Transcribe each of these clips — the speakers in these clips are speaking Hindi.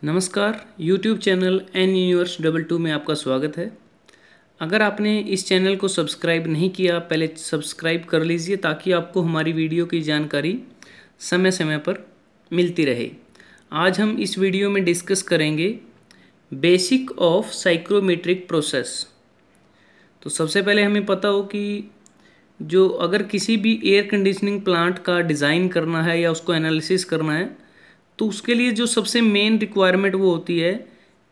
नमस्कार, YouTube चैनल एन यूनिवर्स 22 में आपका स्वागत है। अगर आपने इस चैनल को सब्सक्राइब नहीं किया, पहले सब्सक्राइब कर लीजिए ताकि आपको हमारी वीडियो की जानकारी समय समय पर मिलती रहे। आज हम इस वीडियो में डिस्कस करेंगे बेसिक ऑफ साइक्रोमेट्रिक प्रोसेस। तो सबसे पहले हमें पता हो कि जो अगर किसी भी एयर कंडीशनिंग प्लांट का डिज़ाइन करना है या उसको एनालिसिस करना है तो उसके लिए जो सबसे मेन रिक्वायरमेंट वो होती है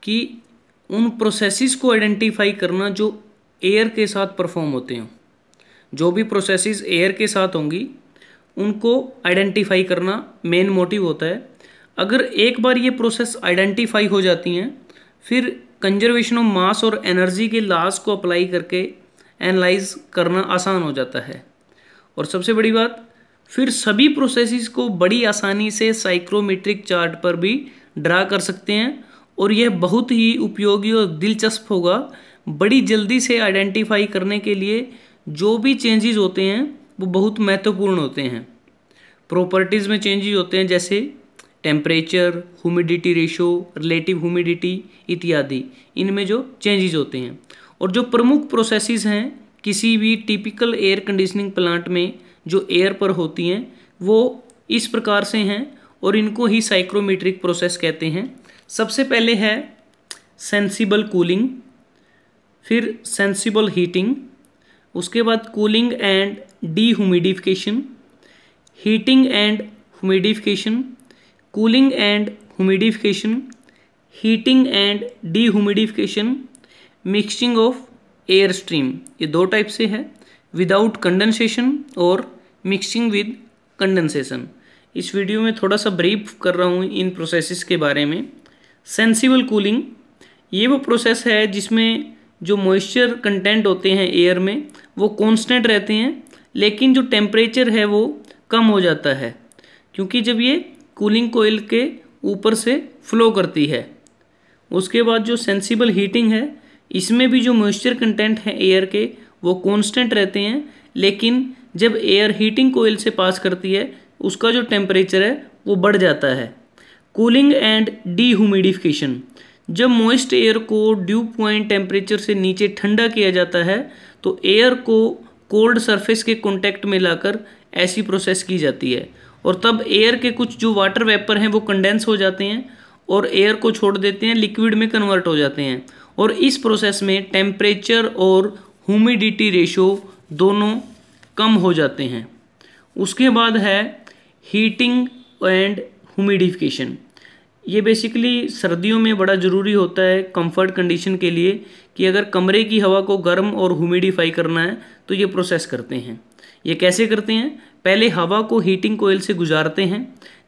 कि उन प्रोसेसेस को आइडेंटिफाई करना जो एयर के साथ परफॉर्म होते हैं। जो भी प्रोसेसेस एयर के साथ होंगी उनको आइडेंटिफाई करना मेन मोटिव होता है। अगर एक बार ये प्रोसेस आइडेंटिफाई हो जाती हैं फिर कंजर्वेशन ऑफ मास और एनर्जी के लॉज को अप्लाई करके एनालाइज करना आसान हो जाता है। और सबसे बड़ी बात, फिर सभी प्रोसेसेस को बड़ी आसानी से साइक्रोमेट्रिक चार्ट पर भी ड्रा कर सकते हैं और यह बहुत ही उपयोगी और दिलचस्प होगा बड़ी जल्दी से आइडेंटिफाई करने के लिए। जो भी चेंजेस होते हैं वो बहुत महत्वपूर्ण होते हैं। प्रॉपर्टीज़ में चेंजेस होते हैं जैसे temperature, humidity ratio, relative humidity इत्यादि, इनमें जो चेंजेस होते हैं। और जो प्रमुख प्रोसेसेस हैं किसी भी टिपिकल एयर कंडीशनिंग प्लांट में जो एयर पर होती हैं वो इस प्रकार से हैं और इनको ही साइक्रोमेट्रिक प्रोसेस कहते हैं। सबसे पहले है सेंसिबल कूलिंग, फिर सेंसिबल हीटिंग, उसके बाद cooling and dehumidification, heating and humidification, cooling and humidification, heating and dehumidification, mixing of air stream. ये दो टाइप से है, विदाउट कंडेंसेशन और मिक्सिंग विद कंडेंसेशन। इस वीडियो में थोड़ा सा ब्रीफ कर रहा हूँ इन प्रोसेसेस के बारे में। सेंसिबल कूलिंग ये वो प्रोसेस है जिसमें जो मॉइस्चर कंटेंट होते हैं एयर में वो कांस्टेंट रहते हैं, लेकिन जो टेम्परेचर है वो कम हो जाता है क्योंकि जब ये कूलिंग कोयल के ऊपर से फ्लो करती है। उसके बाद जो सेंसिबल हीटिंग है, इसमें भी जो मॉइस्चर कंटेंट है एयर के वो कांस्टेंट रहते हैं, लेकिन जब एयर हीटिंग कोयल से पास करती है उसका जो टेम्परेचर है वो बढ़ जाता है। कूलिंग एंड डीह्यूमिडिफिकेशन, जब मॉइस्ट एयर को ड्यू पॉइंट टेम्परेचर से नीचे ठंडा किया जाता है तो एयर को कोल्ड सरफेस के कॉन्टैक्ट में लाकर ऐसी प्रोसेस की जाती है और तब एयर के कुछ जो वाटर वेपर हैं वो कंडेंस हो जाते हैं और एयर को छोड़ देते हैं, लिक्विड में कन्वर्ट हो जाते हैं। और इस प्रोसेस में टेम्परेचर और ह्यूमिडिटी रेशो दोनों कम हो जाते हैं। उसके बाद है हीटिंग एंड ह्यूमिडिफिकेशन। ये बेसिकली सर्दियों में बड़ा ज़रूरी होता है कंफर्ट कंडीशन के लिए कि अगर कमरे की हवा को गर्म और ह्यूमिडिफाई करना है तो ये प्रोसेस करते हैं। ये कैसे करते हैं? पहले हवा को हीटिंग कोयल से गुजारते हैं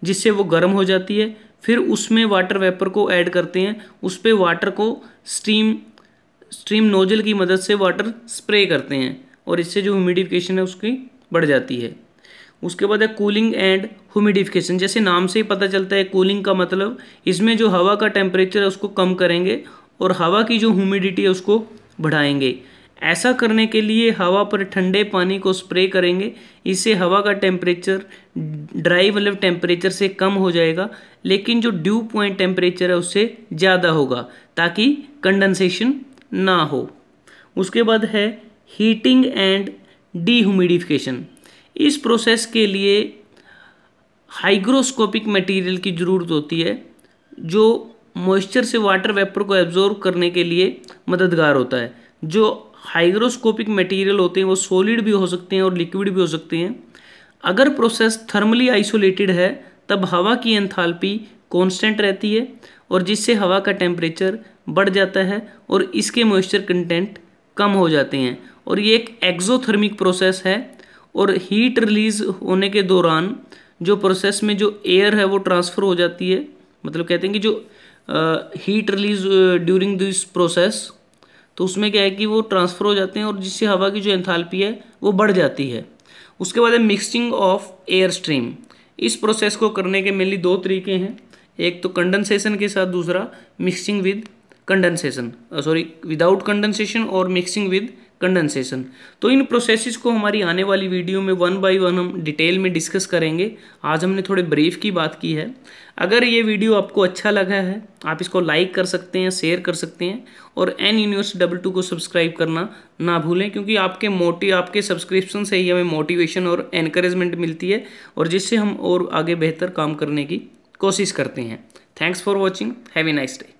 जिससे वो गर्म हो जाती है, फिर उसमें वाटर वेपर को ऐड करते हैं, उस पर वाटर को स्ट्रीम नोजल की मदद से वाटर स्प्रे करते हैं और इससे जो ह्यूमिडिफिकेशन है उसकी बढ़ जाती है। उसके बाद है कूलिंग एंड ह्यूमिडिफिकेशन। जैसे नाम से ही पता चलता है, कूलिंग का मतलब इसमें जो हवा का टेम्परेचर है उसको कम करेंगे और हवा की जो ह्यूमिडिटी है उसको बढ़ाएंगे। ऐसा करने के लिए हवा पर ठंडे पानी को स्प्रे करेंगे, इससे हवा का टेम्परेचर ड्राई वाले टेम्परेचर से कम हो जाएगा, लेकिन जो ड्यू पॉइंट टेम्परेचर है उससे ज़्यादा होगा ताकि कंडेंसेशन ना हो। उसके बाद है हीटिंग एंड डीह्यूमिडिफिकेशन। इस प्रोसेस के लिए हाइग्रोस्कोपिक मटेरियल की ज़रूरत होती है जो मॉइस्चर से वाटर वेपर को एब्जॉर्ब करने के लिए मददगार होता है। जो हाइग्रोस्कोपिक मटेरियल होते हैं वो सॉलिड भी हो सकते हैं और लिक्विड भी हो सकते हैं। अगर प्रोसेस थर्मली आइसोलेटेड है तब हवा की एंथैल्पी कांस्टेंट रहती है और जिससे हवा का टेम्परेचर बढ़ जाता है और इसके मॉइस्चर कंटेंट कम हो जाते हैं। और ये एक एक्सोथर्मिक प्रोसेस है और हीट रिलीज होने के दौरान जो प्रोसेस में जो एयर है वो ट्रांसफ़र हो जाती है। मतलब कहते हैं कि जो heat release during this process, तो उसमें क्या है कि वो ट्रांसफ़र हो जाते हैं और जिससे हवा की जो एंथैल्पी है वो बढ़ जाती है। उसके बाद है मिक्सिंग ऑफ एयर स्ट्रीम। इस प्रोसेस को करने के मेनली दो तरीके हैं, एक तो कंडेंसेशन के साथ, दूसरा mixing with condensation, without condensation और मिक्सिंग विद कंडेंसेशन। तो इन प्रोसेसेस को हमारी आने वाली वीडियो में 1 बाय 1 हम डिटेल में डिस्कस करेंगे। आज हमने थोड़े ब्रीफ की बात की है। अगर ये वीडियो आपको अच्छा लगा है आप इसको लाइक कर सकते हैं, शेयर कर सकते हैं और एन यूनिवर्स 22 को सब्सक्राइब करना ना भूलें, क्योंकि आपके सब्सक्रिप्शन से ही हमें मोटिवेशन और एनकरेजमेंट मिलती है और जिससे हम और आगे बेहतर काम करने की कोशिश करते हैं। Thanks for watching, have a nice day.